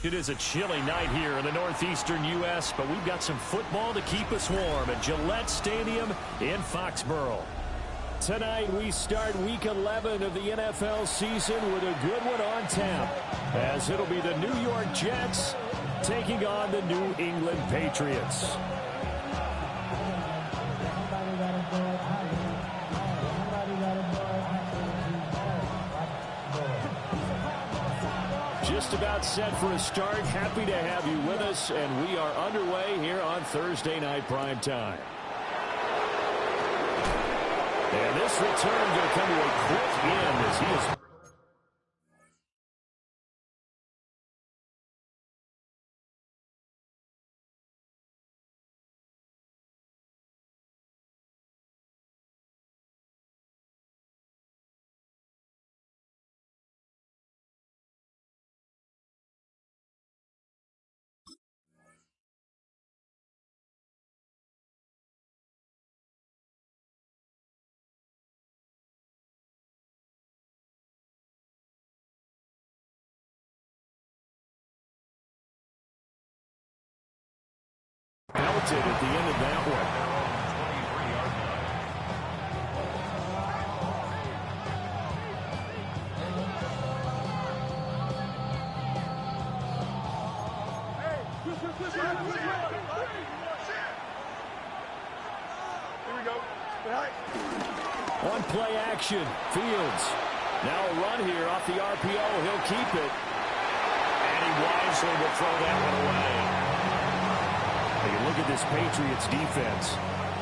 It is a chilly night here in the northeastern U.S., but we've got some football to keep us warm at Gillette Stadium in Foxborough. Tonight we start Week 11 of the NFL season with a good one on tap, as it'll be the New York Jets taking on the New England Patriots. Just about set for a start. Happy to have you with us, and we are underway here on Thursday Night Prime Time. And this return going to come to a quick end as he is... Belted at the end of that one. Here we go. On play action, Fields. Now a run here off the RPO. He'll keep it. And he wisely will throw that one away. You look at this Patriots defense.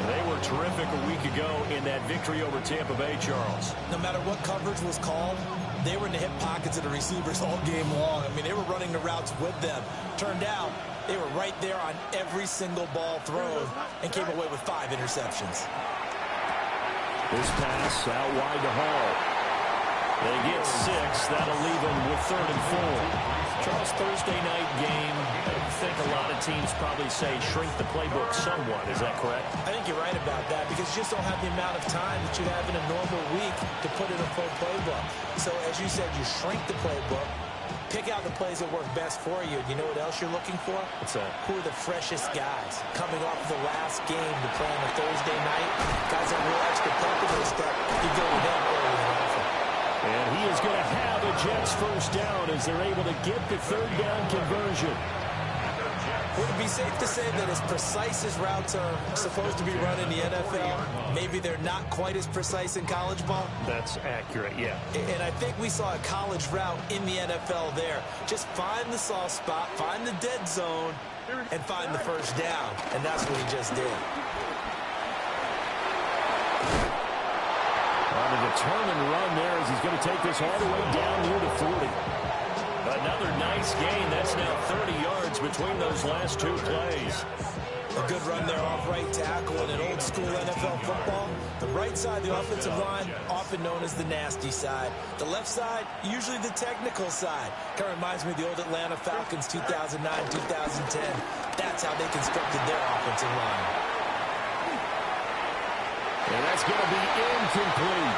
They were terrific a week ago in that victory over Tampa Bay, Charles. No matter what coverage was called, they were in the hip pockets of the receivers all game long. I mean, they were running the routes with them. Turned out, they were right there on every single ball thrown and came away with 5 interceptions. This pass out wide to Hall. They get 6. That'll leave them with 3rd and 4. Charles, Thursday night game, I think a lot of teams probably say shrink the playbook somewhat. Is that correct? I think you're right about that because you just don't have the amount of time that you'd have in a normal week to put in a full playbook. So, as you said, you shrink the playbook, pick out the plays that work best for you. You know what else you're looking for? What's that? Who are the freshest guys coming off the last game to play on a Thursday night? Guys that are real extra confidence that you go with them early and often. And he is going to have a Jets first down as they're able to get the 3rd down conversion. Would it be safe to say that as precise as routes are supposed to be run in the NFL, maybe they're not quite as precise in college ball? That's accurate, yeah. And I think we saw a college route in the NFL there. Just find the soft spot, find the dead zone, and find the first down. And that's what he just did. On a determined run there as he's going to take this all the way down near the 40. Another nice gain. That's now 30 yards between those last 2 plays. A good run there off right tackle in an old-school NFL football. The right side of the offensive line, often known as the nasty side. The left side, usually the technical side. Kind of reminds me of the old Atlanta Falcons 2009, 2010. That's how they constructed their offensive line. And that's going to be incomplete.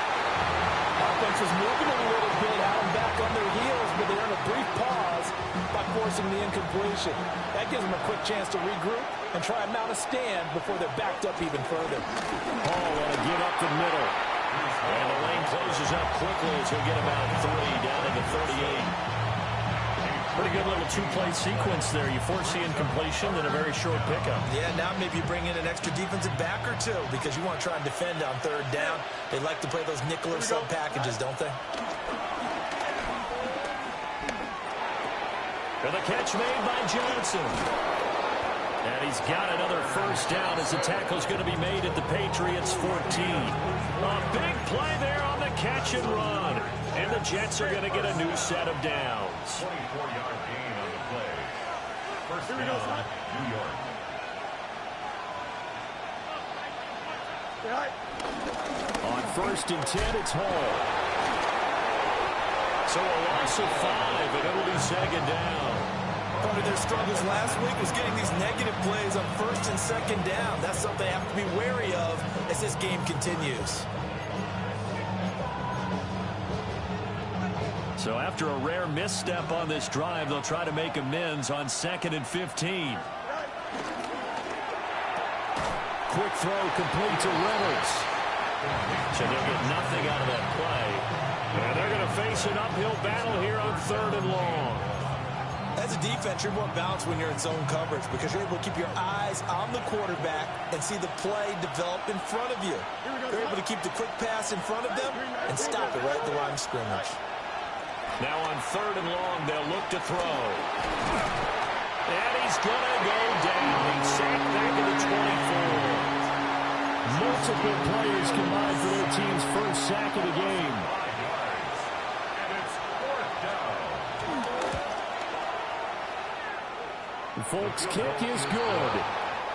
Offense is moving a little bit out and back on their heels, but they're in a brief pause by forcing the incompletion. That gives them a quick chance to regroup and try and mount a stand before they're backed up even further. Hall want to get up the middle. And the lane closes up quickly as he'll get about 3 down to the 38. Pretty good little 2-play sequence there. You force the incompletion and a very short pickup. Yeah, now maybe you bring in an extra defensive back or 2 because you want to try and defend on 3rd down. They like to play those nickel or sub packages, don't they? And the catch made by Johnson. And he's got another first down as the tackle's going to be made at the Patriots 14. A big play there on the catch and run. And the Jets are going to get a new set of downs. 24-yard gain on the play. First down, New York. On 1st and 10, it's Hall. So a loss of 5, and it'll be 2nd down. Part of their struggles last week was getting these negative plays on 1st and 2nd down. That's something they have to be wary of as this game continues. So after a rare misstep on this drive, they'll try to make amends on 2nd and 15. Quick throw complete to Reynolds. So they'll get nothing out of that play. And they're going to face an uphill battle here on 3rd and long. As a defense, you're more balanced when you're in zone coverage because you're able to keep your eyes on the quarterback and see the play develop in front of you. You're able to keep the quick pass in front of them and stop it right at the line of scrimmage. Now on 3rd and long, they'll look to throw. And he's going to go down. He's sacked back at the 24. Multiple players combined for their team's first sack of the game. The Folks' kick is good.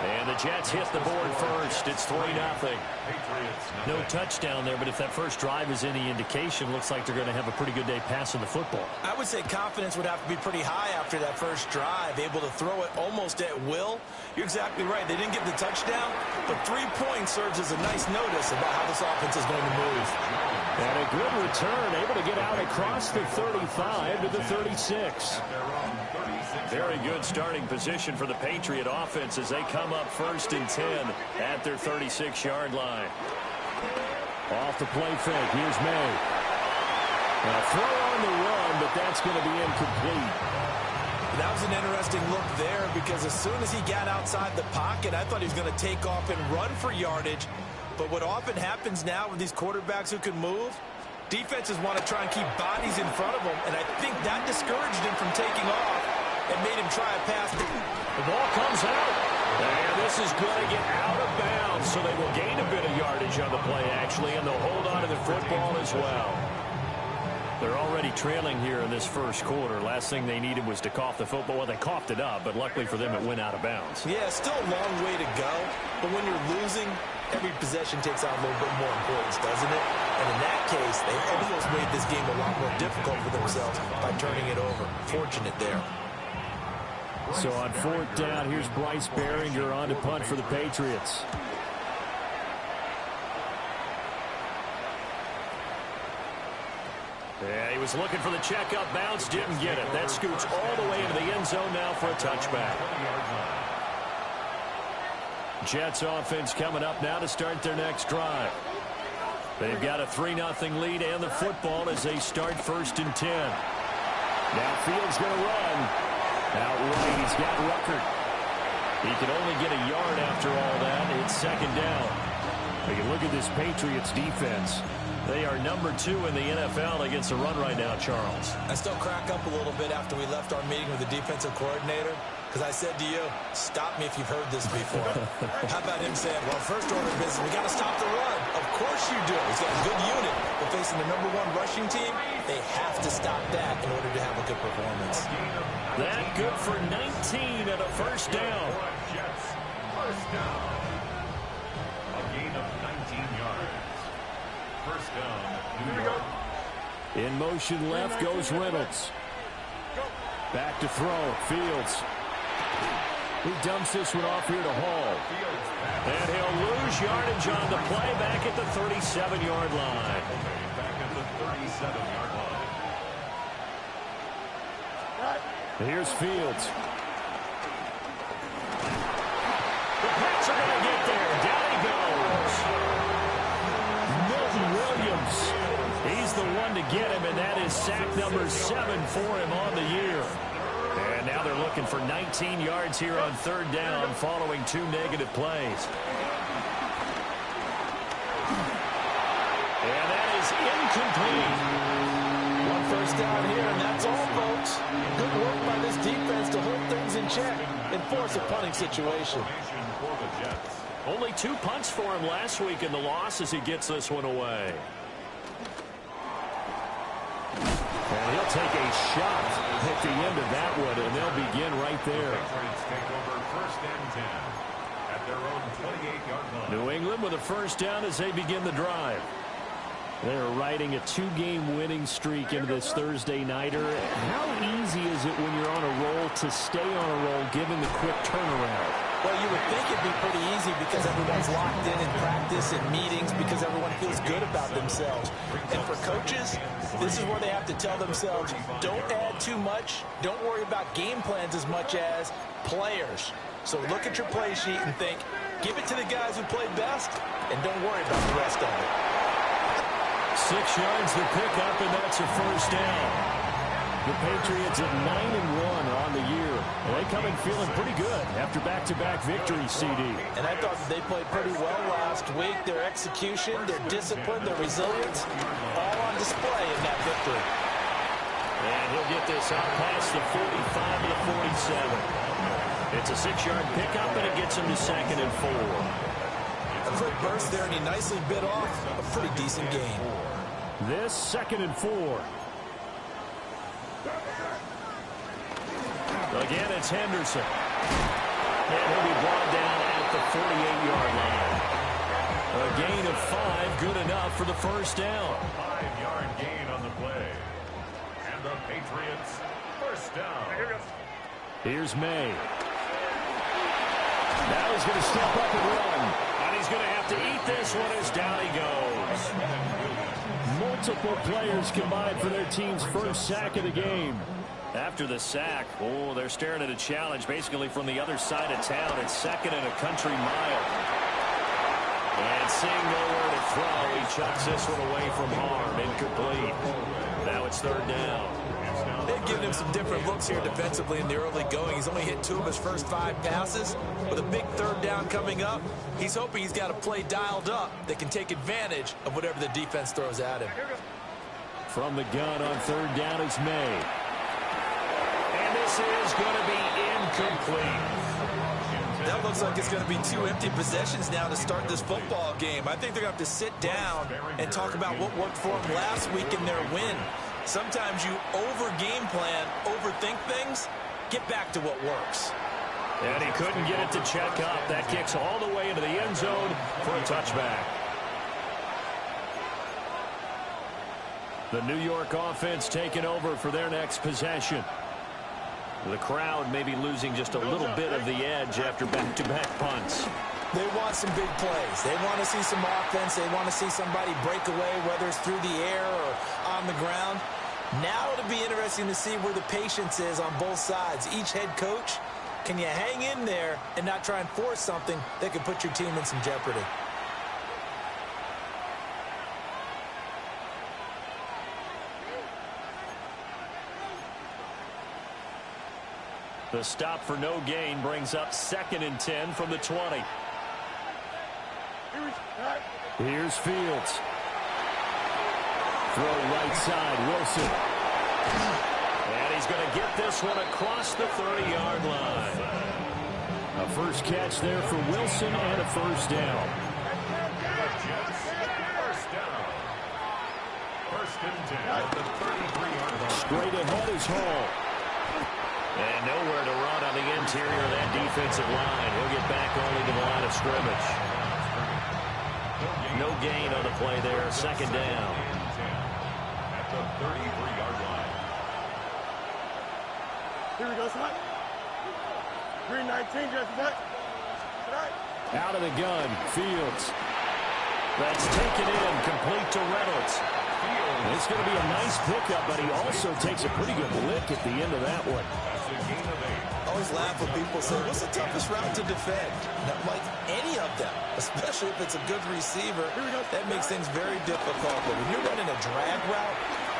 And the Jets hit the board first. It's 3-0. No touchdown there, but if that first drive is any indication, looks like they're going to have a pretty good day passing the football. I would say confidence would have to be pretty high after that first drive, able to throw it almost at will. You're exactly right. They didn't get the touchdown, but 3 points serves as a nice notice about how this offense is going to move. And a good return, able to get out across the 35 to the 36. Very good starting position for the Patriot offense as they come up 1st and 10 at their 36-yard line. Off the play fake, here's May. A throw on the run, but that's going to be incomplete. That was an interesting look there because as soon as he got outside the pocket, I thought he was going to take off and run for yardage. But what often happens now with these quarterbacks who can move, defenses want to try and keep bodies in front of them, and I think that discouraged him from taking off and made him try a pass. The ball comes out, and this is going to get out of bounds, so they will gain a bit of yardage on the play, actually, and they'll hold on to the football as well. They're already trailing here in this first quarter. Last thing they needed was to cough the football. Well, they coughed it up, but luckily for them, it went out of bounds. Yeah, still a long way to go, but when you're losing, every possession takes on a little bit more importance, doesn't it? And in that case, they almost made this game a lot more difficult for themselves by turning it over. Fortunate there. So on 4th down, here's Bryce Behringer on to punt for the Patriots. Yeah, he was looking for the checkup bounce, didn't get it. That scoots all the way into the end zone now for a touchback. Jets offense coming up now to start their next drive. They've got a 3-0 lead and the football as they start 1st and 10. Now Fields going to run. Out right, he's got Ruckert. He can only get a yard after all that. It's 2nd down. You can look at this Patriots defense. They are number 2 in the NFL against the run right now, Charles. I still crack up a little bit after we left our meeting with the defensive coordinator because I said to you, stop me if you've heard this before. How about him saying, well, first order of business, we got to stop the run. Of course you do. He's got a good unit. But facing the #1 rushing team, they have to stop that in order to have a good performance. That good for 19 and a 1st down. First down. A gain of 19 yards. 1st down, New York. In motion left goes Reynolds. Back to throw. Fields. He dumps this one off here to Hall. And he'll lose yardage on the play back at the 37-yard line. Back at the 37-yard line. Here's Fields. The Pats are going to get there. Down he goes. Milton Williams. He's the one to get him, and that is sack number 7 for him on the year. And now they're looking for 19 yards here on 3rd down following 2 negative plays. And that is incomplete. 1 first down here, and that's all, folks. Good work by this defense to hold things in check and force a punting situation. Only 2 punts for him last week in the loss as he gets this one away. And he'll take a shot at the end of that one, and they'll begin right there. Take over 1st and 10 at their own 28-yard line. New England with a 1st down as they begin the drive. They're riding a 2-game winning streak into this Thursday nighter. How easy is it when you're on a roll to stay on a roll given the quick turnaround? Well, you would think it'd be pretty easy because everyone's locked in practice and meetings because everyone feels good about themselves. And for coaches, this is where they have to tell themselves, don't add too much. Don't worry about game plans as much as players. So look at your play sheet and think, give it to the guys who played best, and don't worry about the rest of it. 6 yards the pickup, and that's a first down. The Patriots at 9-1 on the year. And they come in feeling pretty good after back-to-back victories, CD. And I thought that they played pretty well last week. Their execution, their discipline, their resilience, all on display in that victory. And he'll get this out past the 45 to the 47. It's a 6-yard pickup, and it gets him to 2nd and 4. A quick burst there, and he nicely bit off a pretty decent gain. This 2nd and 4. Again, it's Henderson. And he'll be brought down at the 48-yard line. A gain of 5, good enough for the first down. 5-yard gain on the play. And the Patriots, first down. Here's May. Now he's going to step up and run. And he's going to have to eat this one as down he goes. Multiple players combined for their team's first sack of the game. After the sack, oh, they're staring at a challenge basically from the other side of town. It's 2nd and a country mile. And seeing nowhere to throw, he chucks this one away from harm. Incomplete. Now it's 3rd down. They've given him some different looks here defensively in the early going. He's only hit 2 of his first 5 passes. With a big 3rd down coming up, he's hoping he's got a play dialed up that can take advantage of whatever the defense throws at him. From the gun on 3rd down is May. This is going to be incomplete. That looks like it's going to be 2 empty possessions now to start this football game. I think they're going to have to sit down and talk about what worked for them last week in their win. Sometimes you over-game plan, overthink things, get back to what works. And he couldn't get it to check up. That kicks all the way into the end zone for a touchback. The New York offense taking over for their next possession. The crowd may be losing just a little bit of the edge after back-to-back punts. They want some big plays. They want to see some offense. They want to see somebody break away, whether it's through the air or on the ground. Now it'll be interesting to see where the patience is on both sides. Each head coach, can you hang in there and not try and force something that could put your team in some jeopardy? The stop for no gain brings up 2nd and 10 from the 20. Here's Fields. Throw right side, Wilson. And he's going to get this one across the 30-yard line. A first catch there for Wilson and a first down. First and 10 at the 33-yard line. Straight ahead is Hall. And nowhere to run on the interior of that defensive line. He'll get back only to the line of scrimmage. No gain on the play there. 2nd down. At the 33-yard line. Here we go, Scott. Green 19, just back. Out of the gun, Fields. That's taken in, complete to Reynolds. It's going to be a nice pickup, but he also takes a pretty good lick at the end of that one. I always laugh when people say, what's the toughest route to defend? Not like any of them, especially if it's a good receiver. That makes things very difficult. But when you're running a drag route,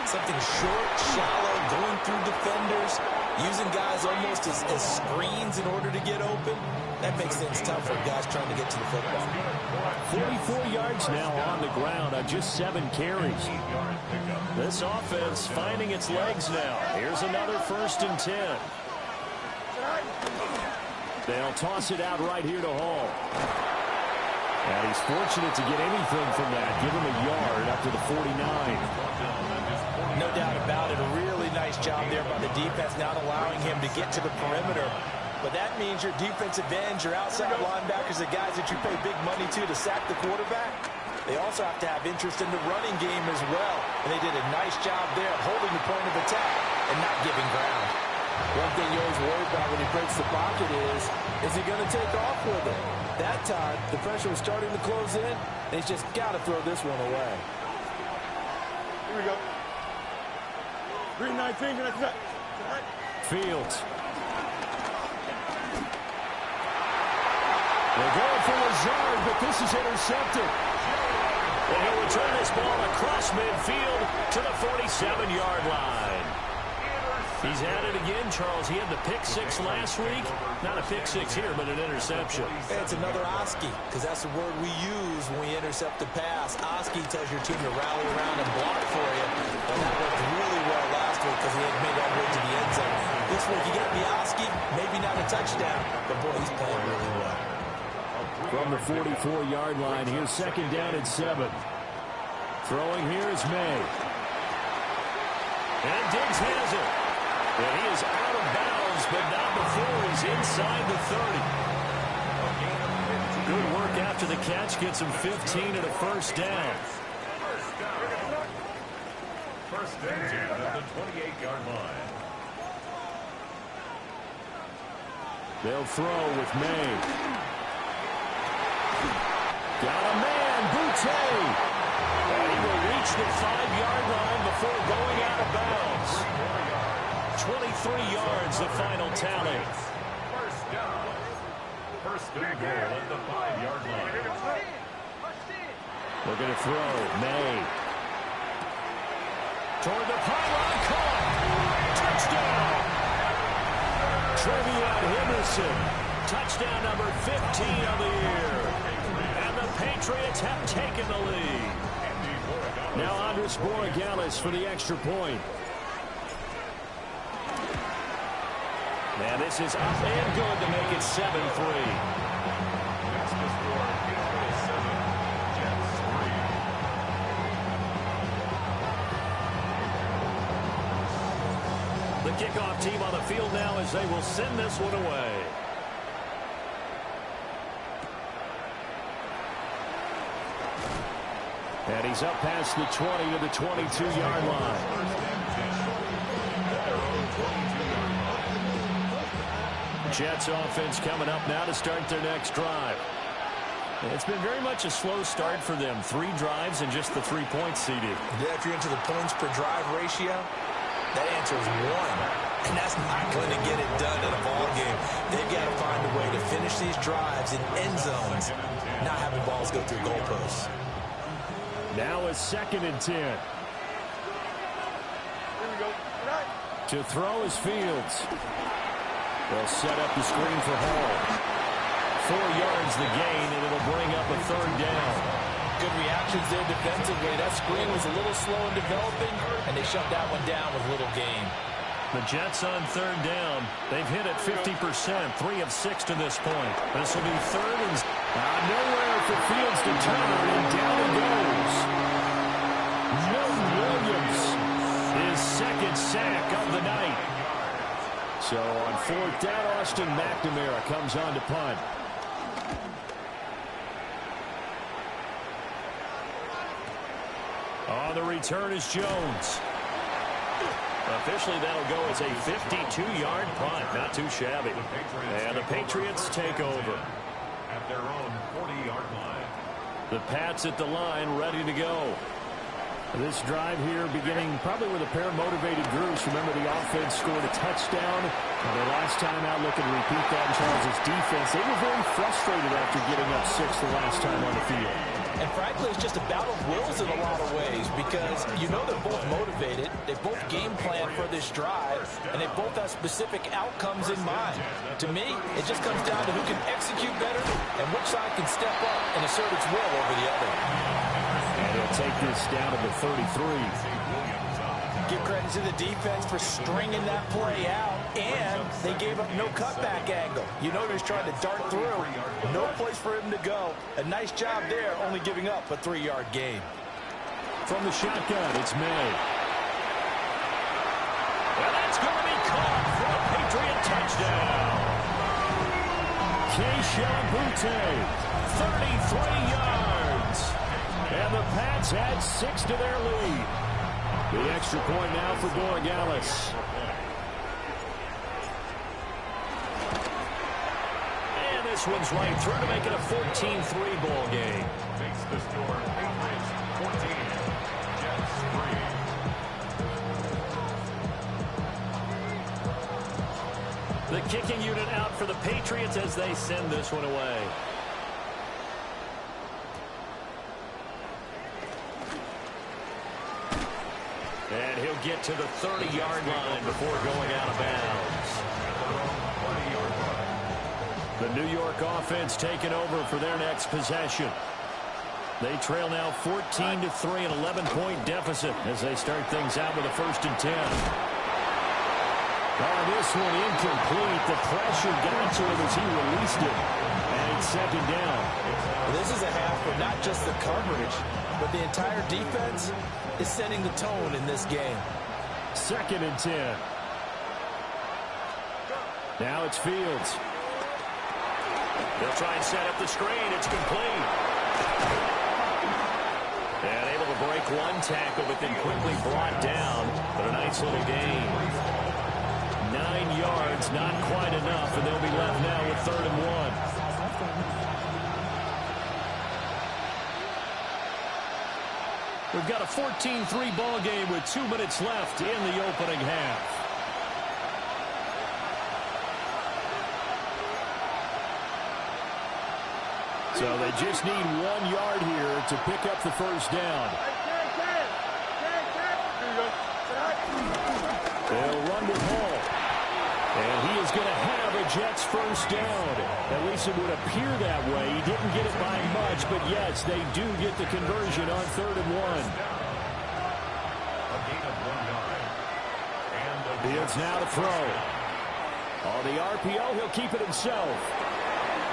something short, shallow, going through defenders, using guys almost as screens in order to get open, that makes things tough for guys trying to get to the football. 44 yards now on the ground on just 7 carries. This offense finding its legs now. Here's another 1st and 10. They'll toss it out right here to Hall. And he's fortunate to get anything from that. Give him a yard up to the 49. No doubt about it. A really nice job there by the defense, not allowing him to get to the perimeter. But that means your defensive ends, your outside linebackers, the guys that you pay big money to sack the quarterback, they also have to have interest in the running game as well. And they did a nice job there holding the point of attack and not giving ground. One thing you always worry about when he breaks the pocket is he going to take off with it? That time, the pressure was starting to close in, and he's just got to throw this one away. Here we go. 3:19. Fields. They're going for Lazard, but this is intercepted. And he'll return this ball across midfield to the 47-yard line. He's at it again, Charles. He had the pick six last week. Not a pick six here, but an interception. Hey, it's another Oski, because that's the word we use when we intercept the pass. Oski tells your team to rally around and block for you. And that worked really well last week because he had made that way to the end zone. This week, you got the Oski, maybe not a touchdown, but boy, he's playing really well. From the 44-yard line, here's second down and 7. Throwing here is May. And Diggs has it. And he is out of bounds, but not before he's inside the 30. Good work after the catch. Gets him 15 and a first down. First and 10 at the 28-yard line. They'll throw with May. Got a man, Boutte. And he will reach the 5-yard line before going out of bounds. 23 yards, the final tally. First down. First and goal at the 5-yard line. Looking to throw, May. Toward the pylon, caught. Touchdown. Trevion Henderson. Touchdown number 15 of the year. And the Patriots have taken the lead. Now Andres Borregales for the extra point. And this is up and good to make it 7-3. The kickoff team on the field now as they will send this one away. And he's up past the 20 to the 22-yard line. Jets offense coming up now to start their next drive. It's been very much a slow start for them. 3 drives and just the 3 points seeded. Yeah, if you're into the points per drive ratio, that answer is 1. And that's not going to get it done in a ball game. They've got to find a way to finish these drives in end zones, not having balls go through goalposts. Now a second and 10. Here we go. To throw is Fields. They'll set up the screen for Hall. 4 yards the gain, and it'll bring up a third down. Good reactions there defensively. That screen was a little slow in developing, and they shut that one down with little gain. The Jets on third down. They've hit it 50%, 3 of 6 to this point. This will be third and nowhere for Fields to turn, and down he goes. Milton Williams, his second sack of the night. So on fourth down, Austin McNamara comes on to punt. On the return is Jones. Officially, that'll go as a 52-yard punt. Not too shabby. And the Patriots take over. At their own 40-yard line. The Pats at the line, ready to go. This drive here beginning probably with a pair of motivated groups. Remember, the offense scored a touchdown. And the last time out, looking to repeat that in Charles' defense. They were very frustrated after getting up 6 the last time on the field. And frankly, it's just a battle of wills in a lot of ways because you know they're both motivated. They both game plan for this drive, and they both have specific outcomes in mind. To me, it just comes down to who can execute better and which side can step up and assert its will over the other. And he'll take this down to the 33. Give credit to the defense for stringing that play out, and they gave up no cutback angle. You know they're trying to dart through. No place for him to go. A nice job there, only giving up a 3-yard gain. From the shotgun, it's May. And that's going to be caught for a Patriot touchdown. Keyshawn Boutte, 33 yards. And the Pats add 6 to their lead. The extra point now for Borregales. this one's right through to make it a 14-3 ball game. Makes the score Patriots 14, Jets 3. The kicking unit out for the Patriots as they send this one away. And he'll get to the 30-yard line before going out of bounds. The New York offense taking over for their next possession. They trail now 14-3, an 11-point deficit as they start things out with a 1st and 10. Oh, this one incomplete. The pressure got to him as he released it. And it's 2nd down. Well, this is a half where not just the coverage, but the entire defense is setting the tone in this game. 2nd and 10. Now it's Fields. They'll try and set up the screen. It's complete. And able to break one tackle, but then quickly brought down. But a nice little gain. 9 yards, not quite enough, and they'll be left now with 3rd and 1. We've got a 14-3 ball game with 2 minutes left in the opening half. So they just need 1 yard here to pick up the 1st down. They'll run with Hall. And he is going to have a Jets 1st down. At least it would appear that way. He didn't get it by much, but yes, they do get the conversion on 3rd and 1. A gain of 1 yard. And the Fields now to throw. On the RPO, he'll keep it himself.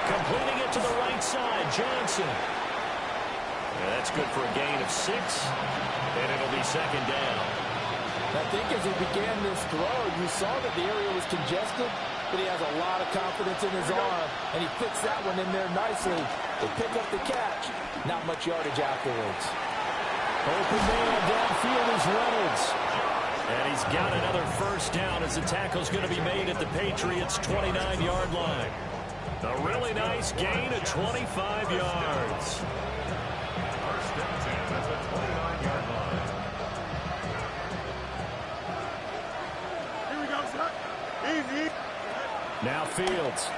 Completing it to the right side, Johnson. Yeah, that's good for a gain of 6, and it'll be 2nd down. I think as he began this throw, you saw that the area was congested, but he has a lot of confidence in his arm, and he fits that one in there nicely. They pick up the catch. Not much yardage afterwards. Open man downfield is Reynolds. And he's got another 1st down as the tackle's going to be made at the Patriots' 29-yard line. A really nice gain of 25 yards. 1st and 10 at the 29-yard line. Here we go, son. Easy. Now Fields.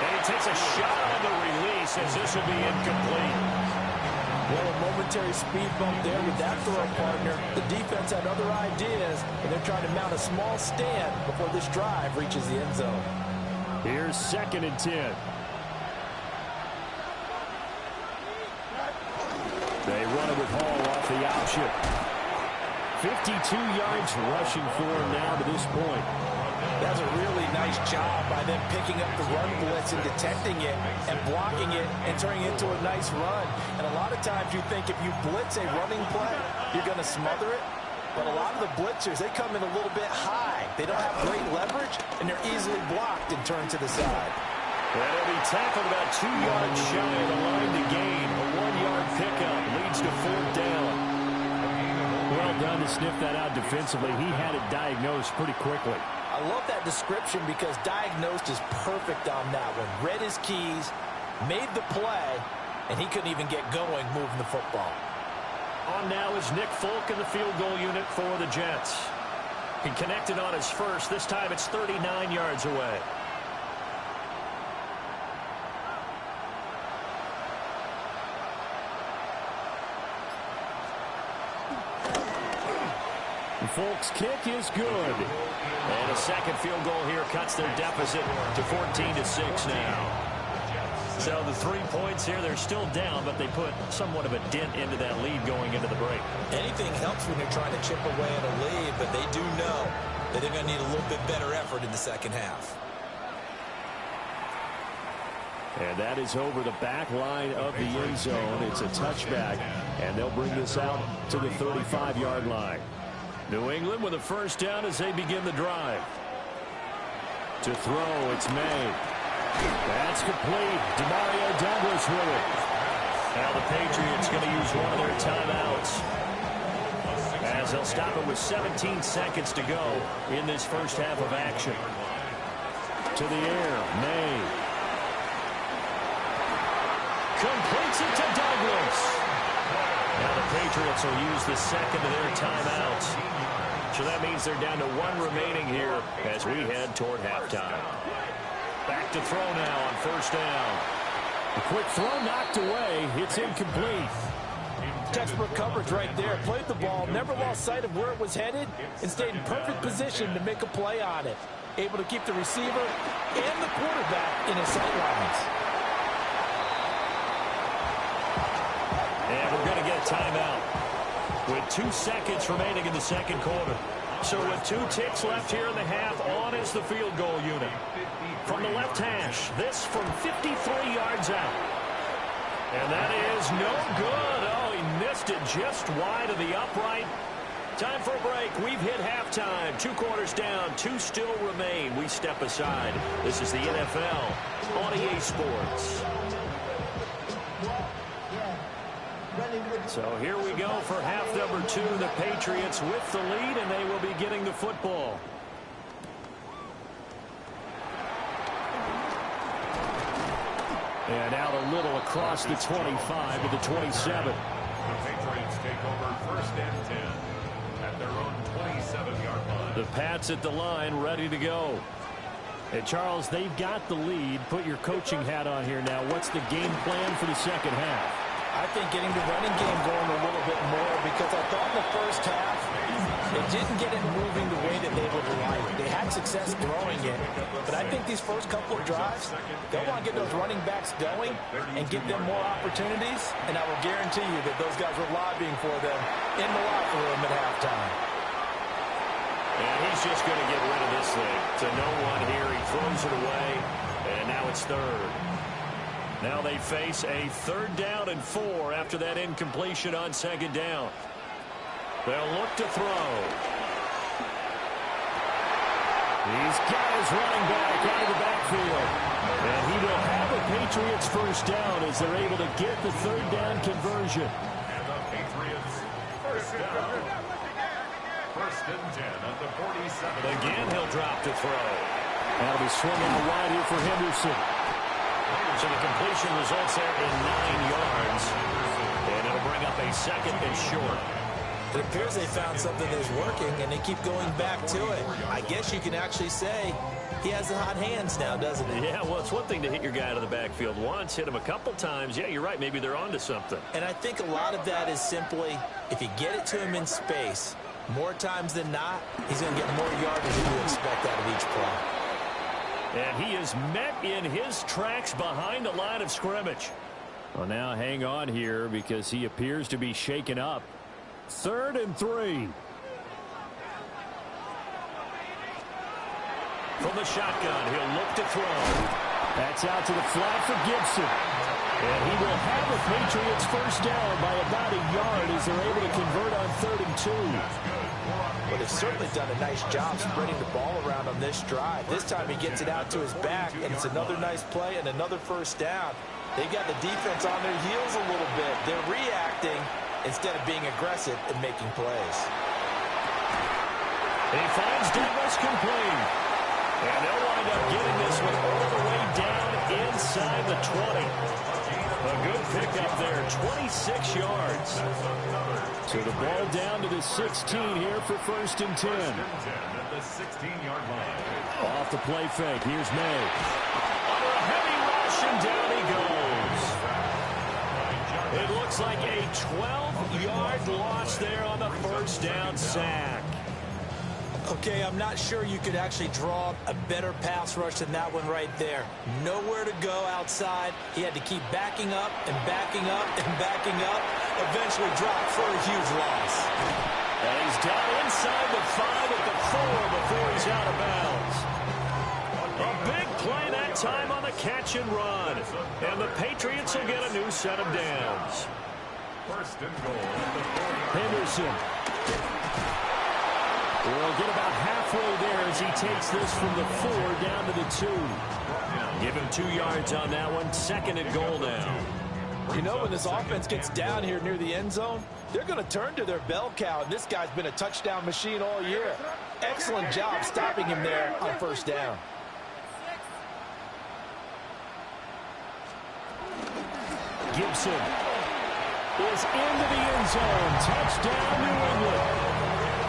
And he takes a shot on the release as this will be incomplete. Well, a momentary speed bump there with that throw partner. The defense had other ideas, and they're trying to mount a small stand before this drive reaches the end zone. Here's 2nd and 10. They run it with Hall off the option. 52 yards rushing for him now to this point. That's a really nice job by them picking up the run blitz and detecting it and blocking it and turning it into a nice run. And a lot of times you think if you blitz a running play, you're going to smother it. But a lot of the blitzers, they come in a little bit high. They don't have great leverage, and they're easily blocked and turned to the side. And he'll be tackled about 2 yards shy of the line to gain. A 1-yard pickup leads to 4th down. Well done to sniff that out defensively. He had it diagnosed pretty quickly. I love that description because diagnosed is perfect on that one. Read his keys, made the play, and he couldn't even get going moving the football. On now is Nick Folk in the field goal unit for the Jets. He connected on his first. This time it's 39 yards away. Folk's kick is good. And a 2nd field goal here cuts their deficit to 14-6 now. So the 3 points here, they're still down, but they put somewhat of a dent into that lead going into the break. Anything helps when you're trying to chip away at a lead, but they do know that they're going to need a little bit better effort in the 2nd half. And that is over the back line of the end zone. It's a touchback, and they'll bring this out to the 35-yard line. New England with a 1st down as they begin the drive. To throw, it's May. That's complete. Demario Douglas with it. Now the Patriots going to use one of their timeouts, as they'll stop it with 17 seconds to go in this 1st half of action. To the air, May. Completes it to Douglas. Now the Patriots will use the second of their timeouts. So that means they're down to 1 remaining here as we head toward halftime. Back to throw now on first down. A quick throw knocked away. It's incomplete. Textbook coverage right there. Played the ball, never lost sight of where it was headed, and stayed in perfect position to make a play on it. Able to keep the receiver and the quarterback in his sight lines. And we're going to get a timeout with 2 seconds remaining in the second quarter. So with 2 ticks left here in the half, on is the field goal unit. From the left hash, this from 53 yards out. And that is no good. Oh, he missed it just wide of the upright. Time for a break. We've hit halftime. 2 quarters down, 2 still remain. We step aside. This is the NFL on EA Sports. So here we go for half number 2. The Patriots with the lead, and they will be getting the football. And out a little across the 25 to the 27. The Patriots take over first and 10 at their own 27-yard line. The Pats at the line, ready to go. And Charles, they've got the lead. Put your coaching hat on here now. What's the game plan for the second half? I think getting the running game going a little bit more, because I thought in the first half they didn't get it moving the way that they would like. They had success throwing it, but I think these first couple of drives, they'll want to get those running backs going and give them more opportunities, and I will guarantee you that those guys were lobbying for them in the locker room at halftime. And he's just going to get rid of this thing to no one here. He throws it away, and now it's third. Now they face a 3rd down and 4 after that incompletion on 2nd down. They'll look to throw. He's got his running back out of the backfield. And he will have a Patriots first down as they're able to get the 3rd down conversion. And the Patriots first down. First and 10 at the 47. Again, he'll drop to throw. That'll be swung out wide here for Henderson. So the completion results there in 9 yards. And it'll bring up a 2nd and short. It appears they found something that's working, and they keep going back to it. I guess you can actually say he has the hot hands now, doesn't he? Yeah, well, it's one thing to hit your guy out of the backfield once, hit him a couple times. Yeah, you're right. Maybe they're onto something. And I think a lot of that is simply, if you get it to him in space, more times than not, he's going to get more yardage than you expect out of each play. And he is met in his tracks behind the line of scrimmage. Well, now hang on here because he appears to be shaken up. 3rd and 3. From the shotgun, he'll look to throw. That's out to the flat for Gibson. And he will have the Patriots first down by about a yard as they're able to convert on 3rd and 2. Well, they've certainly done a nice job spreading the ball around on this drive. This time he gets it out to his back, and it's another nice play and another first down. They've got the defense on their heels a little bit. They're reacting instead of being aggressive and making plays. He finds Douglas complete. And they'll wind up getting this one all the way down inside the 20. A good pickup there, 26 yards. So the ball down to the 16 here for 1st and 10. At the 16-yard line. Off the play fake, here's May. Under a heavy rush, and down he goes. It looks like a 12-yard loss there on the first down sack. Okay, I'm not sure you could actually draw a better pass rush than that one right there. Nowhere to go outside. He had to keep backing up and backing up and backing up. Eventually dropped for a huge loss. And he's down inside the 5 at the 4 before he's out of bounds. A big play that time on the catch and run. And the Patriots will get a new set of downs. First and goal at the 40. Henderson. We'll get about halfway there as he takes this from the 4 down to the 2. Give him 2 yards on that one. 2nd and goal now. You know, when this offense gets down here near the end zone, they're going to turn to their bell cow, and this guy's been a touchdown machine all year. Excellent job stopping him there on first down. Gibson is into the end zone. Touchdown, New England.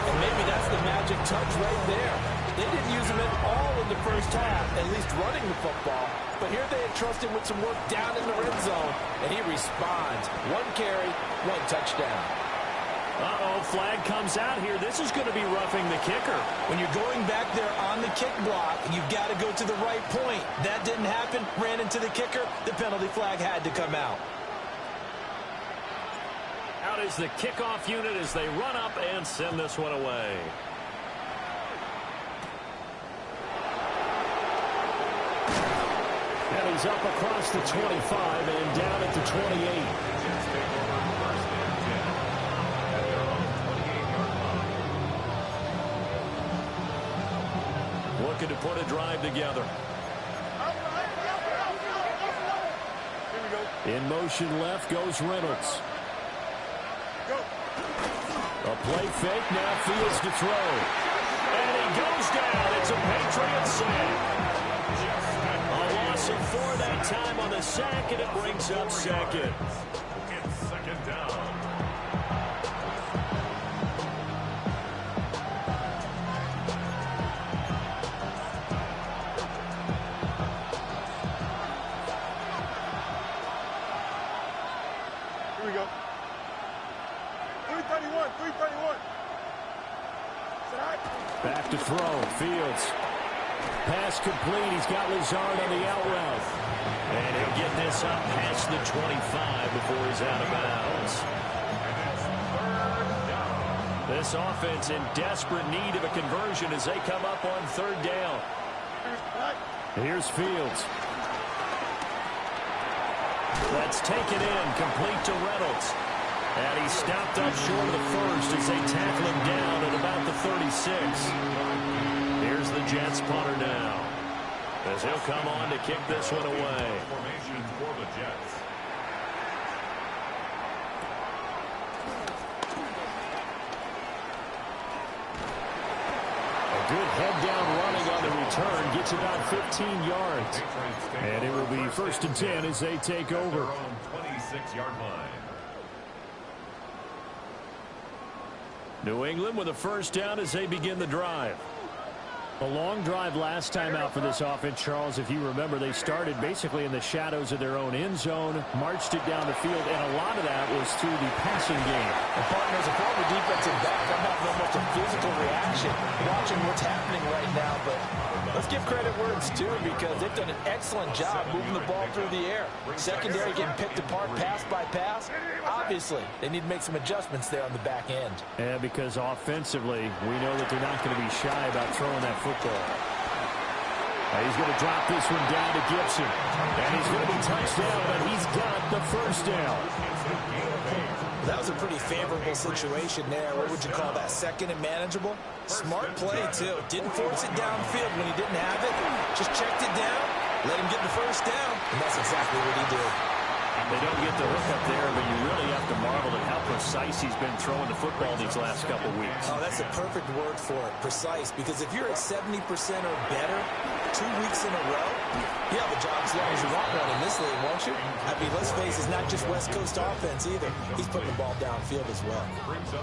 And maybe that's the magic touch right there. They didn't use him at all in the first half, at least running the football. But here they entrusted with some work down in the red zone, and he responds. 1 carry, 1 touchdown. Uh-oh, flag comes out here. This is going to be roughing the kicker. When you're going back there on the kick block, you've got to go to the right point. That didn't happen, ran into the kicker. The penalty flag had to come out. Out is the kickoff unit as they run up and send this one away. And he's up across the 25 and down at the 28. Looking to put a drive together. In motion left goes Reynolds. A play fake, now Fields to throw. And he goes down. It's a Patriot sack. A loss of 4 that time on the sack, and it brings up second. It's second down. Here we go. 331, 331. Back to throw. Fields. Pass complete. He's got Lazard on the out route. And he'll get this up past the 25 before he's out of bounds. This offense in desperate need of a conversion as they come up on 3rd down. Here's Fields. That's taken in, complete to Reynolds. And he stopped up short of the first as they tackle him down at about the 36. Here's the Jets punter now, as he'll come on to kick this one away. Formation for the Jets. A good head down running on the return, gets about 15 yards. And it will be 1st and 10 as they take over. Their own 26-yard line. New England with a 1st down as they begin the drive. A long drive last time out for this offense, Charles. If you remember, they started basically in the shadows of their own end zone, marched it down the field, and a lot of that was through the passing game. And partners, a former defensive back, I'm having almost a physical reaction watching what's happening right now. But let's give credit where it's due, because they've done an excellent job moving the ball through the air. Secondary getting picked apart pass by pass. Obviously, they need to make some adjustments there on the back end. Yeah, because offensively, we know that they're not going to be shy about throwing that football. He's going to drop this one down to Gibson. And he's going to be touchdown, and he's got the 1st down. That was a pretty favorable situation there. What would you call that? 2nd and manageable? Smart play, too. Didn't force it downfield when he didn't have it. Just checked it down, let him get the 1st down, and that's exactly what he did. They don't get the hook up there, but you really have to marvel at how precise he's been throwing the football these last couple weeks. Oh, that's a perfect word for it, precise, because if you're at 70% or better 2 weeks in a row, you have a job as long as you want one in this league, won't you? I mean, let's face it, it's not just West Coast offense either. He's putting the ball downfield as well.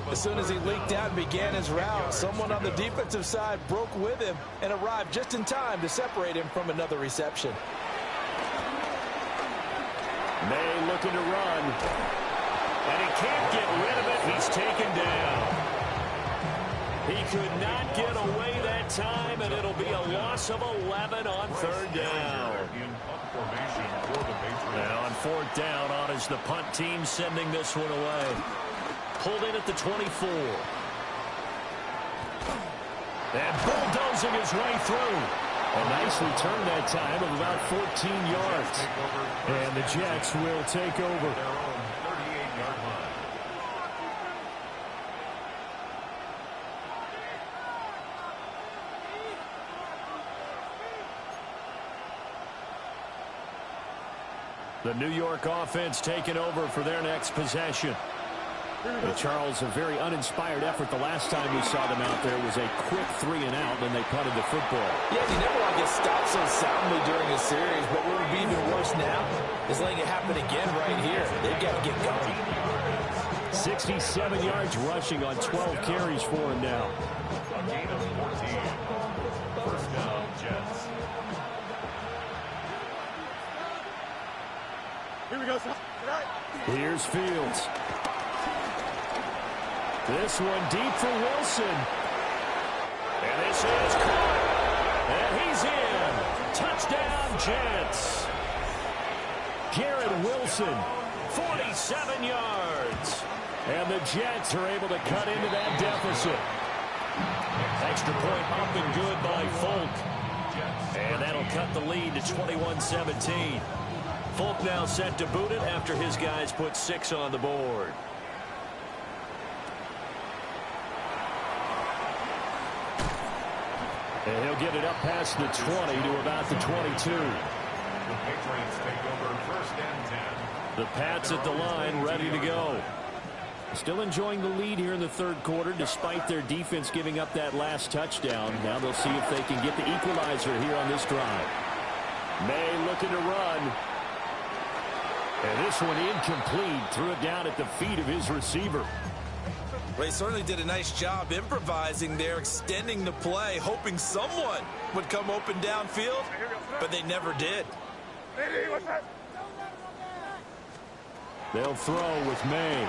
As soon as he leaked out and began his route, someone on the defensive side broke with him and arrived just in time to separate him from another reception. May looking to run. And he can't get rid of it. He's taken down. He could not get away that time, and it'll be a loss of 11 on 3rd down. Now on 4th down, on is the punt team sending this one away. Pulled in at the 24. And bulldozing his way through. A nice return that time of about 14 yards. And the Jets will take over. Their own 38-yard line. The New York offense taking over for their next possession. And Charles, a very uninspired effort the last time we saw them out there was a quick 3-and-out, and they punted the football. Yeah, you never want to get stopped so soundly during a series, but what would be even worse now is letting it happen again right here. They've got to get going. 67 yards rushing on 12 carries for him now. A gain of 14. First down, Jets. Here we go, son. Here's Fields. This one deep for Wilson. And this is caught. And he's in. Touchdown, Jets. Garrett Wilson, 47 yards. And the Jets are able to cut into that deficit. Extra point up and good by Folk. And that'll cut the lead to 21-17. Folk now set to boot it after his guys put 6 on the board. And he'll get it up past the 20 to about the 22. The Patriots take over first and 10. The Pats at the line, ready to go. Still enjoying the lead here in the third quarter, despite their defense giving up that last touchdown. Now they'll see if they can get the equalizer here on this drive. May looking to run. And this one incomplete. Threw it down at the feet of his receiver. Well, he certainly did a nice job improvising there, extending the play, hoping someone would come open downfield, but they never did. They'll throw with May.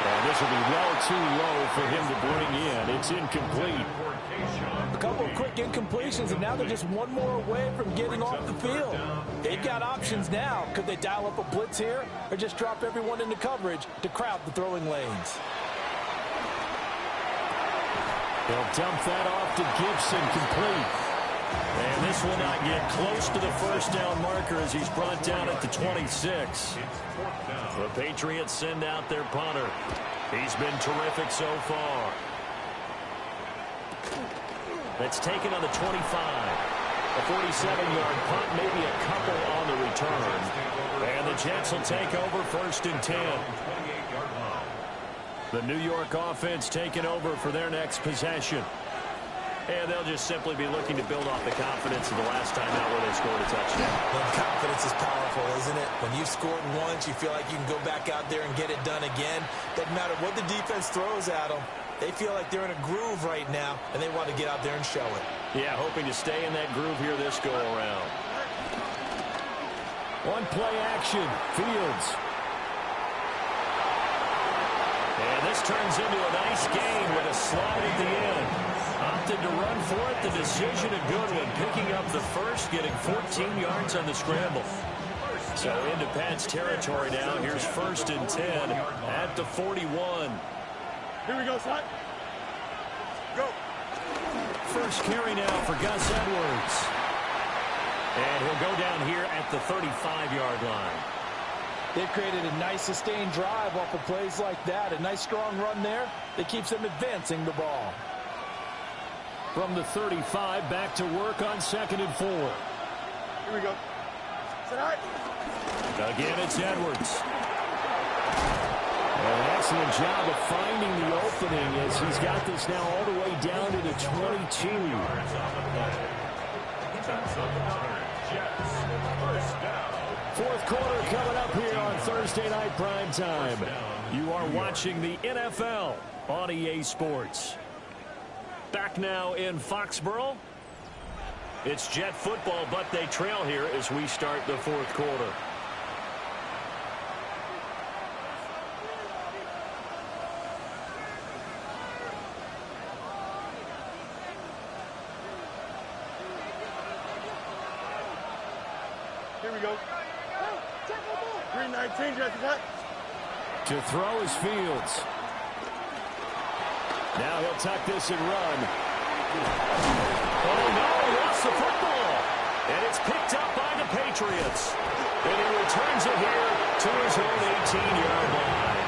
And this will be well too low for him to bring in. It's incomplete. A couple of quick incompletions, and now they're just one more away from getting off the field. They've got options now. Could they dial up a blitz here or just drop everyone into coverage to crowd the throwing lanes? They'll dump that off to Gibson, complete. And this will not get close to the first down marker as he's brought down at the 26. The Patriots send out their punter. He's been terrific so far. That's taken on the 25. A 47-yard punt, maybe a couple on the return. And the Jets will take over first and 10. The New York offense taking over for their next possession. And they'll just simply be looking to build off the confidence of the last time out where they scored a touchdown. Well, confidence is powerful, isn't it? When you've scored once, you feel like you can go back out there and get it done again. Doesn't matter what the defense throws at them. They feel like they're in a groove right now, and they want to get out there and show it. Yeah, hoping to stay in that groove here this go-around. One play action, Fields. And this turns into a nice gain with a slide at the end. Opted to run for it. The decision a good one. Picking up the first, getting 14 yards on the scramble. So into Pat's territory now. Here's first and 10 at the 41. Here we go, son. Go. First carry now for Gus Edwards. And he'll go down here at the 35-yard line. They've created a nice sustained drive off of plays like that. A nice strong run there that keeps them advancing the ball. From the 35, back to work on 2nd and 4. Here we go. Again, it's Edwards. An excellent job of finding the opening as he's got this now all the way down to the 22. Fourth quarter coming up here on Thursday Night Prime Time. You are watching the NFL on EA Sports. Back now in Foxborough. It's Jet football, but they trail here as we start the fourth quarter. Here we go. 319, Jessica. To throw is Fields. Now he'll tuck this and run. Oh, no, he lost the football. And it's picked up by the Patriots. And he returns it here to his own 18-yard line.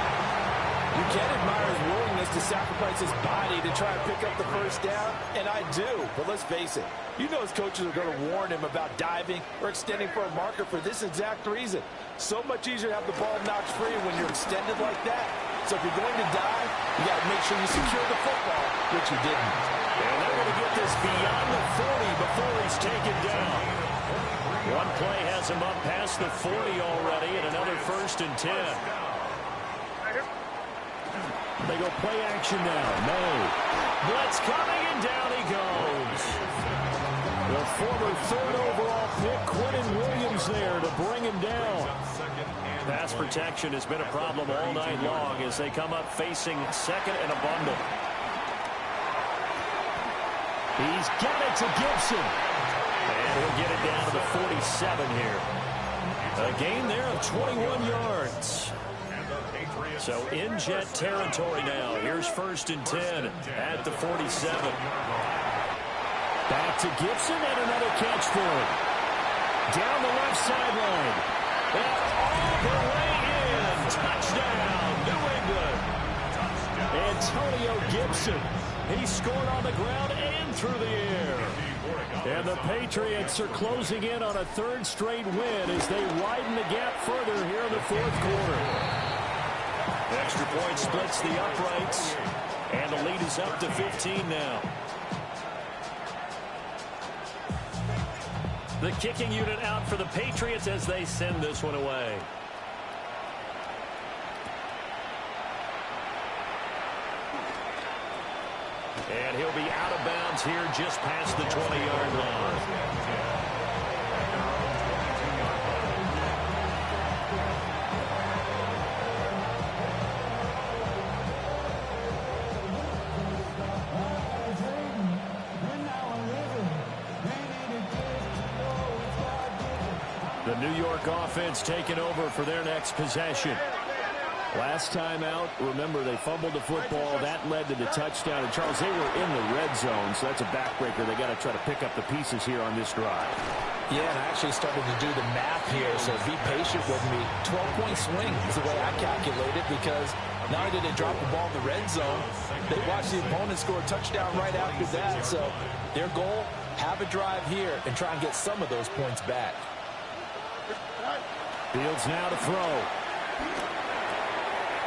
You can admire his willingness to sacrifice his body to try and pick up the first down, and I do. But let's face it, you know his coaches are going to warn him about diving or extending for a marker for this exact reason. So much easier to have the ball knocked free when you're extended like that. So if you're going to dive, you got to make sure you secure the football, which he didn't. And they're going to get this beyond the 40 before he's taken down. One play has him up past the 40 already, and another 1st and 10. They go play action now. May. Blitz coming, and down he goes. The former 3rd overall pick, Quentin Williams, there to bring him down. Pass protection has been a problem all night long as they come up facing 2nd and a bundle. He's got it to Gibson. And he'll get it down to the 47 here. A gain there of 21 yards. So in Jet territory now. Here's 1st and 10 at the 47. Back to Gibson and another catch for him. Down the left sideline. And all the way in. Touchdown, New England. Antonio Gibson. He scored on the ground and through the air. And the Patriots are closing in on a 3rd straight win as they widen the gap further here in the 4th quarter. Extra point splits the uprights, and the lead is up to 15 now. The kicking unit out for the Patriots as they send this one away. And he'll be out of bounds here just past the 20-yard line. The New York offense taking over for their next possession. Last time out, remember, they fumbled the football. That led to the touchdown. And, Charles, they were in the red zone, so that's a backbreaker. They got to try to pick up the pieces here on this drive. Yeah, and I actually started to do the math here, so be patient with me. 12-point swing is the way I calculate it, because not only did they drop the ball in the red zone, they watched the opponent score a touchdown right after that. So their goal, have a drive here and try and get some of those points back. Fields now to throw.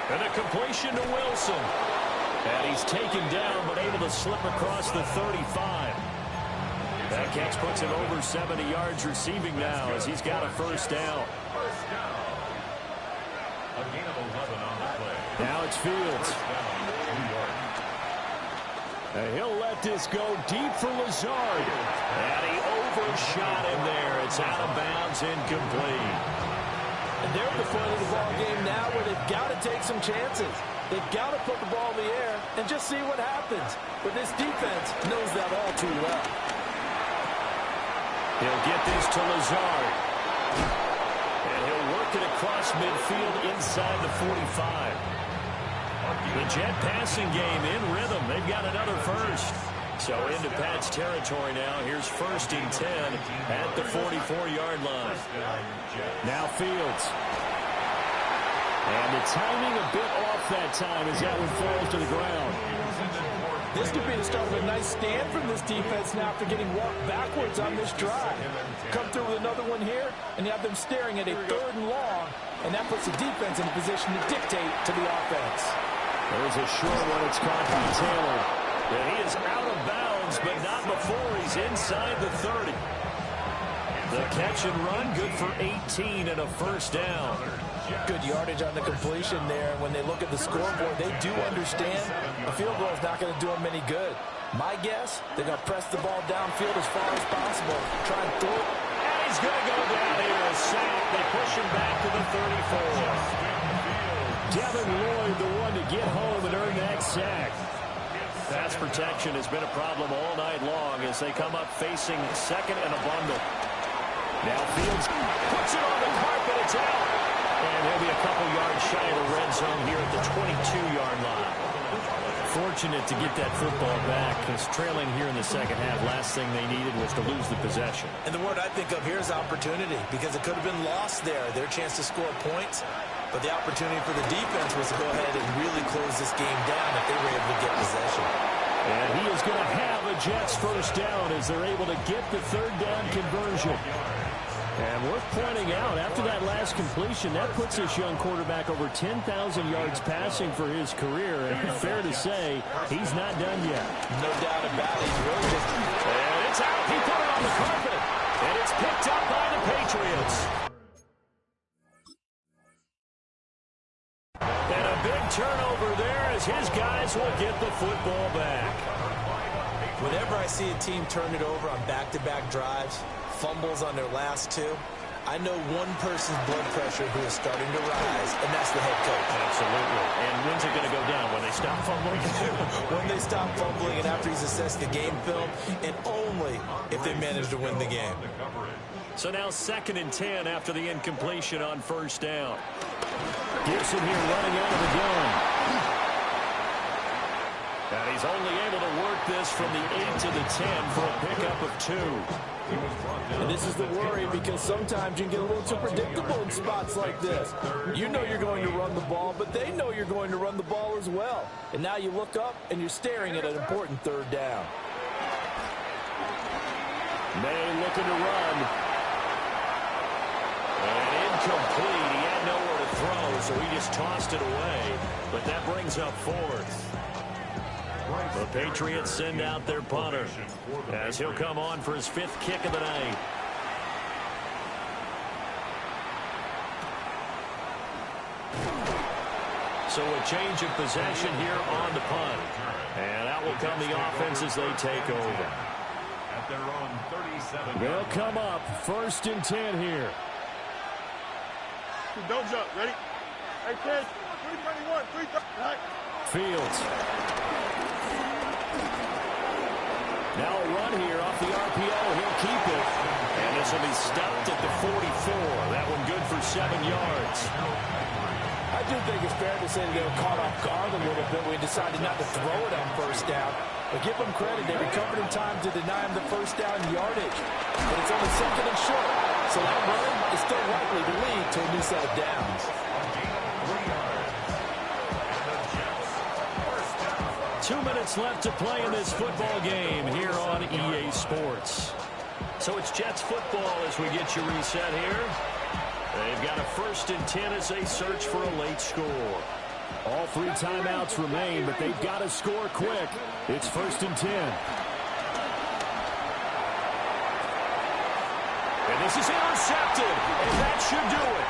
And a completion to Wilson. And he's taken down, but able to slip across the 35. That catch puts him over 70 yards receiving now as he's got a 1st down. A gain of 11 on the play. Now it's Fields. And he'll let this go deep for Lazard. And he overshot him there. It's out of bounds, incomplete. And they're at the point of the ball game now where they've got to take some chances. They've got to put the ball in the air and just see what happens. But this defense knows that all too well. He'll get this to Lazard. And he'll work it across midfield inside the 45. The Jet passing game in rhythm. They've got another 1st. So into Pat's territory now. Here's 1st and 10 at the 44-yard line. Now Fields. And the timing a bit off that time as that one falls to the ground. This could be the start of a nice stand from this defense now after getting walked backwards on this drive. Come through with another one here, and you have them staring at a 3rd and long, and that puts the defense in a position to dictate to the offense. There's a short one. It's caught by Taylor. And he is out of bounds, but not before he's inside the 30. The catch and run, good for 18 and a 1st down. Good yardage on the completion there. When they look at the scoreboard, they do understand a field goal is not going to do them any good. My guess, they're going to press the ball downfield as far as possible. Try and throw it. And he's going to go down here. A sack. They push him back to the 34. Devin Lloyd, the one to get home and earn that sack. Pass protection has been a problem all night long as they come up facing 2nd and a bundle. Now Fields puts it on the carpet. It's out. And he'll be a couple yards shy of the red zone here at the 22-yard line. Fortunate to get that football back because trailing here in the 2nd half, last thing they needed was to lose the possession. And the word I think of here is opportunity, because it could have been lost there. Their chance to score points. But the opportunity for the defense was to go ahead and really close this game down if they were able to get possession. And he is going to have a Jets first down as they're able to get the third down conversion. And worth pointing out, after that last completion, that puts this young quarterback over 10,000 yards passing for his career. And fair to say, he's not done yet. No doubt about it. He's really just... And it's out. He put it on the carpet. And it's picked up by the Patriots. And a big turnover there as his guys will get the football back. Whenever I see a team turn it over on back-to-back drives, fumbles on their last two, I know one person's blood pressure who is starting to rise, and that's the head coach. Absolutely. And when's it going to go down? When they stop fumbling? When they stop fumbling and after he's assessed the game film, and only if they manage to win the game. So now 2nd and 10 after the incompletion on first down. Gibson here running out of the gun. And he's only able to work this from the 8 to the 10 for a pickup of 2. And this is the worry because sometimes you can get a little too predictable in spots like this. You know you're going to run the ball, but they know you're going to run the ball as well. And now you look up and you're staring at an important third down. May looking to run. And incomplete. He had nowhere to throw, so he just tossed it away. But that brings up 4th. The Patriots send out their punter as he'll come on for his 5th kick of the night. So a change of possession here on the punt. And out will come the offense as they take over. At their own 37. They'll come up 1st and 10 here. Don't jump. Ready? Hey, kids. 321. 330. Fields. Now a run here off the RPO. He'll keep it. And this will be stopped at the 44. That one good for 7 yards. I do think it's fair to say that they were caught off guard a little bit when we decided not to throw it on first down. But give them credit. They recovered in time to deny him the first down yardage. But it's only 2nd and short. So that run is still likely to lead to a new set of downs. 2 minutes left to play in this football game here on EA Sports. So it's Jets football as we get you reset here. They've got a 1st and 10 as they search for a late score. All 3 timeouts remain, but they've got to score quick. It's 1st and 10. And this is intercepted, and that should do it.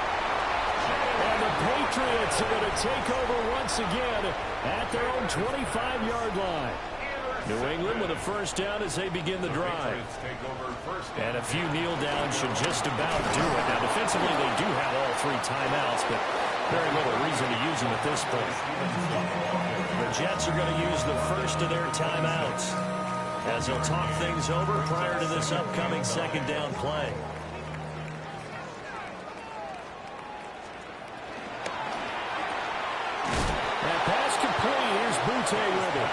And the Patriots are going to take over once again at their own 25-yard line. New England with a first down as they begin the drive. And a few kneel downs should just about do it. Now, defensively, they do have all 3 timeouts, but very little reason to use them at this point. The Jets are going to use the first of their timeouts as they'll talk things over prior to this upcoming 2nd down play. That pass complete. Here's Butte with it.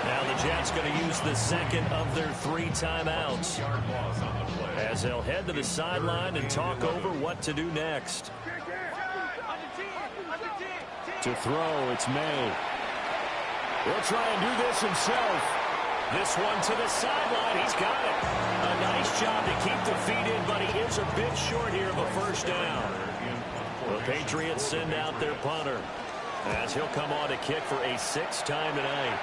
Now the Jets going to use the 2nd of their 3 timeouts as they'll head to the sideline and talk over what to do next. To throw, it's May. He'll try and do this himself. This one to the sideline. He's got it. A nice job to keep the feet in, but he is a bit short here of a first down. The Patriots send out their punter as he'll come on to kick for a 6th time tonight.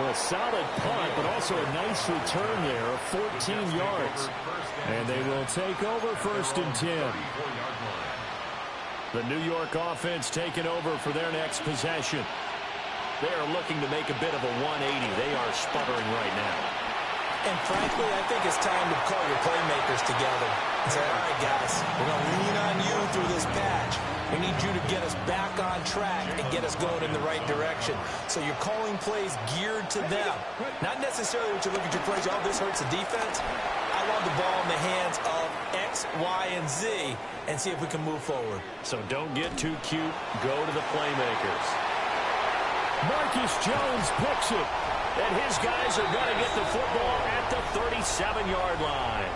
A solid punt, but also a nice return there of 14 yards. And they will take over 1st and 10. The New York offense taking over for their next possession. They are looking to make a bit of a 180. They are sputtering right now. And frankly, I think it's time to call your playmakers together and say, all right, guys, we're going to lean on you through this patch. We need you to get us back on track and get us going in the right direction. So you're calling plays geared to them. Not necessarily what you look at your plays, oh, this hurts the defense. I want the ball in the hands of X, Y, and Z and see if we can move forward. So don't get too cute. Go to the playmakers. Marcus Jones picks it. And his guys are going to get the football at the 37-yard line.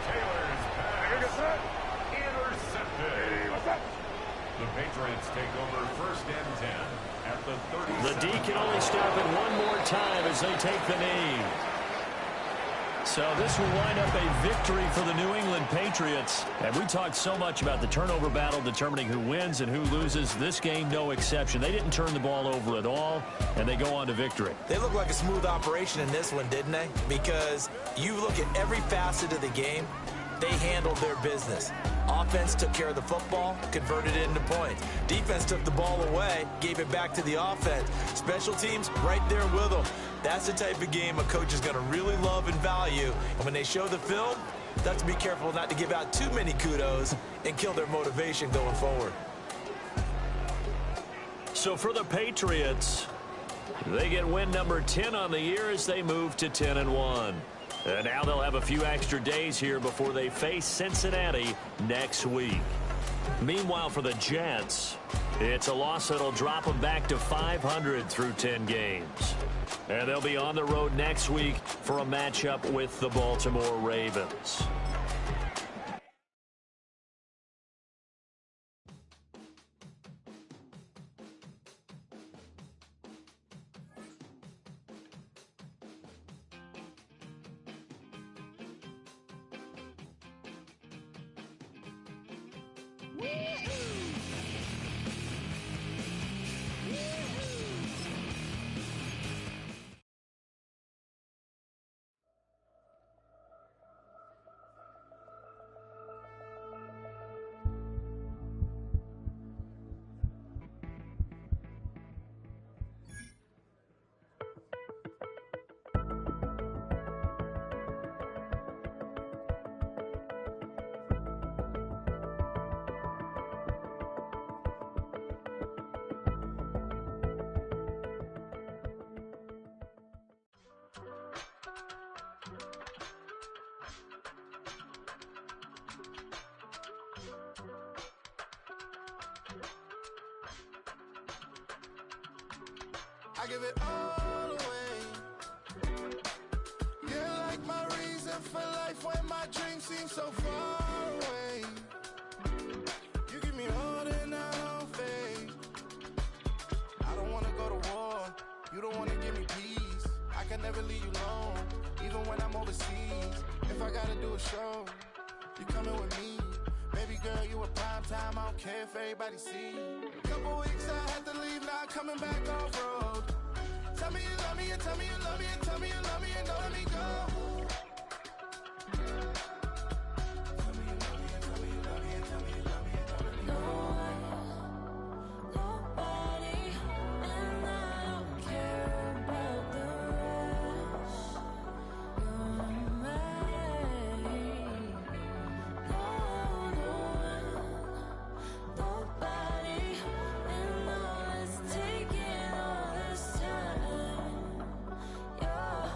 Taylor's pass intercepted. The Patriots take over 1st and 10 at the 37. The D can only stop it one more time as they take the knee. So this will wind up a victory for the New England Patriots. And we talked so much about the turnover battle determining who wins and who loses. This game, no exception. They didn't turn the ball over at all, and they go on to victory. They look like a smooth operation in this one, didn't they? Because you look at every facet of the game, they handled their business. Offense took care of the football, converted it into points. Defense took the ball away, gave it back to the offense. Special teams, right there with them. That's the type of game a coach is going to really love and value. And when they show the film, they have to be careful not to give out too many kudos and kill their motivation going forward. So for the Patriots, they get win number 10 on the year as they move to 10-1. And now they'll have a few extra days here before they face Cincinnati next week. Meanwhile, for the Jets, it's a loss that'll drop them back to 500 through 10 games. And they'll be on the road next week for a matchup with the Baltimore Ravens. I give it all away. You're like my reason for life when my dreams seem so far away. You give me all and I don't fade. I don't wanna go to war. You don't wanna give me peace. I can never leave you alone, even when I'm overseas. If I gotta do a show, you coming with me. Baby girl, you a prime time. I don't care if everybody see. Couple weeks I had to leave, now coming back off road. Tell me you love me and tell me you love me and tell me you love me and don't let me go. Tell me you love me and tell me you love me and tell me you love me and don't let me go. Nobody, and I don't care about the rest. You're mine. Nobody, and all is taking all this time. You're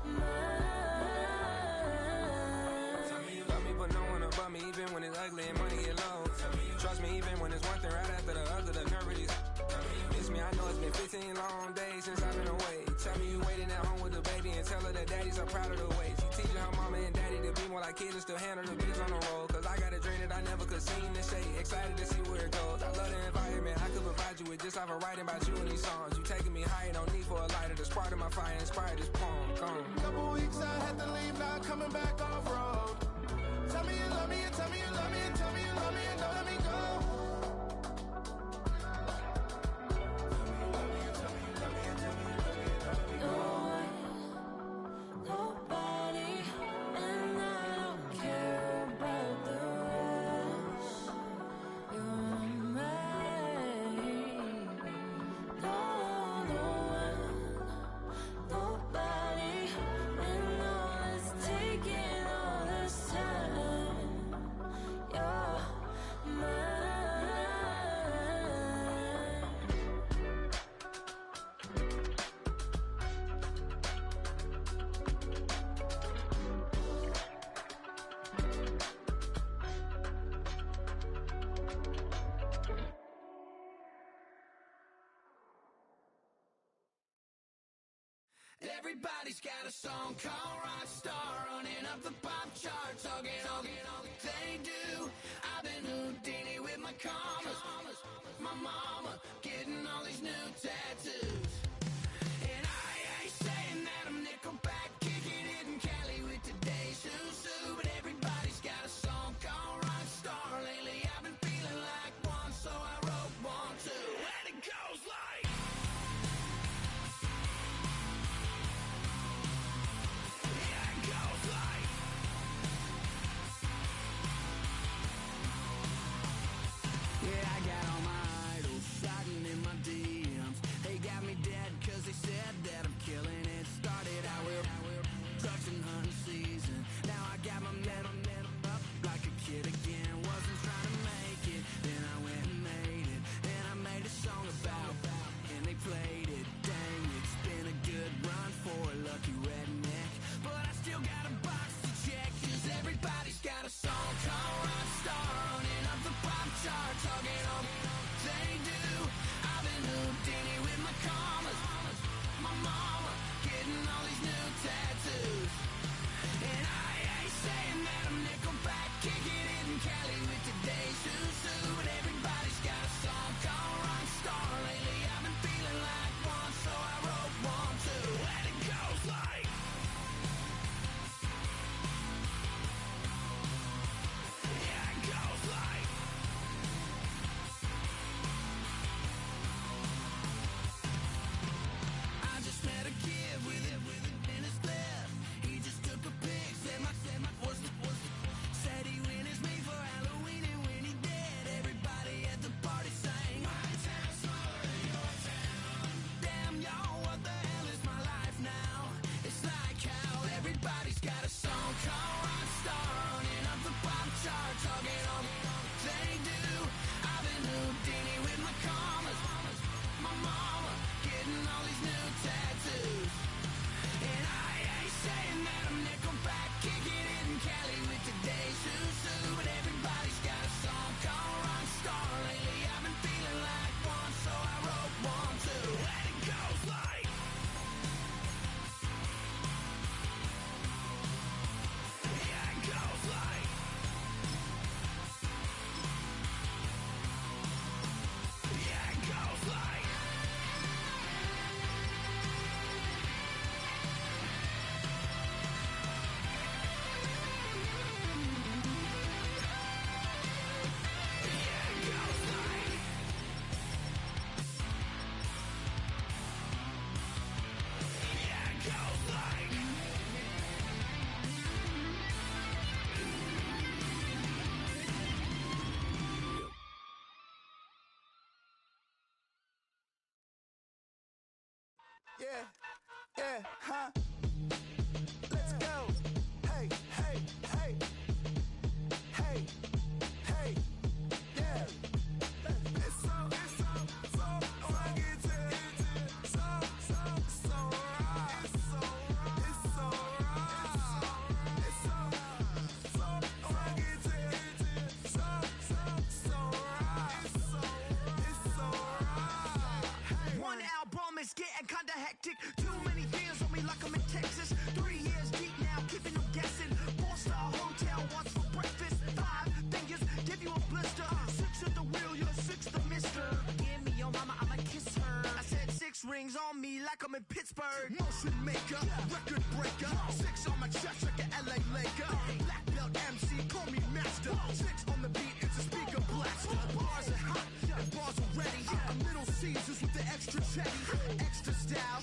mine. Tell me you love me, but no one above me, even when it's ugly and money get low. Trust me, even when it's one thing right after the other, the nerve really. Miss me, I know it's been 15 long days since I've been away. Tell me you waiting at home with the baby and tell her that daddy's so proud of the way. She teaching her mama and daddy to be more like kids and still handle the biz on the road. Cause I got a dream that I never could seem to say. Excited to see where it goes. I love the environment. I could provide you with just off of writing about you in these songs. You taking me higher, no need for a lighter. The spark of my fire inspired this poem. Come. Couple weeks I had to leave, now coming back off road. Tell me you love me and tell me you love me and tell me you love me and don't let me go. Nobody, and I don't care about the rest. You're mine. Nobody, and all is taking all this time. You're mine. Everybody's got a song called Rockstar, running up the pop charts, talking all they do. I've been Houdini with my commas, my mama getting all these new tattoos. And I ain't saying that I'm Nickelback, kicking it in Cali with today's Susu, but everybody's got a song called Rockstar. Lately I've been feeling like one, so I wrote one too, and it goes like. Yeah, I got all my idols sliding in my DMs. They got me dead cause they said that I'm killing it. Started out with trucks and hunting season. Now I got my metal up like a kid again. Wasn't trying to make it, then I went and made it. And I made a song about and they played it. Dang, it's been a good run for a lucky redneck, but I still got a box to check. Cause everybody's got a song called Rockstar, running up the pop chart, talking all they do. I've been Houdini with my commas, my mama getting all these new tattoos. And I ain't saying that I'm Nickelback, kicking it in Cali with today's Susu, but everybody's got a song called Rockstar. Lately I've been feeling like one, so I wrote one too, and it goes like. Yeah, it goes like. I just met a kid with it in his left. He just took a pic, said my said he witnessed me for Halloween, and when he did, everybody at the party sang. My town's smaller than your town. Damn, y'all, what the hell is my life now? It's like how everybody's got a song called Rockstar, running up the pop chart, talking all they do. I've been Houdini with my commas, my mama getting all these new tattoos. And I ain't saying that I'm Nickelback, kicking it in Cali with today's Susu, but everybody's got a song called Rockstar. Lately I've been feeling like one, so I wrote one too, and it goes like. Yeah, it goes like. Yeah, it goes like. Yeah, yeah, huh? Let's go. Hey, hey, hey. Hey, hey, yeah. It's so funky to so right. It's so right. It's so funky to so right. It's so right. One album is getting kinda hectic. Too many fans on me like I'm in Texas. 3 years deep now, keeping them guessing. 4-star hotel, what's for breakfast? 5 fingers, give you a blister. 6 at the wheel, you're 6 the mister. Give me your mama, I'ma kiss her. I said 6 rings on me like I'm in Pittsburgh. Motion maker, record breaker. 6 on my chest like an LA Laker. Black belt MC, call me master. 6 on the beat, it's a speaker blaster. Bars are hot, and bars are ready. I'm Little Caesars with the extra chetty. Extra style,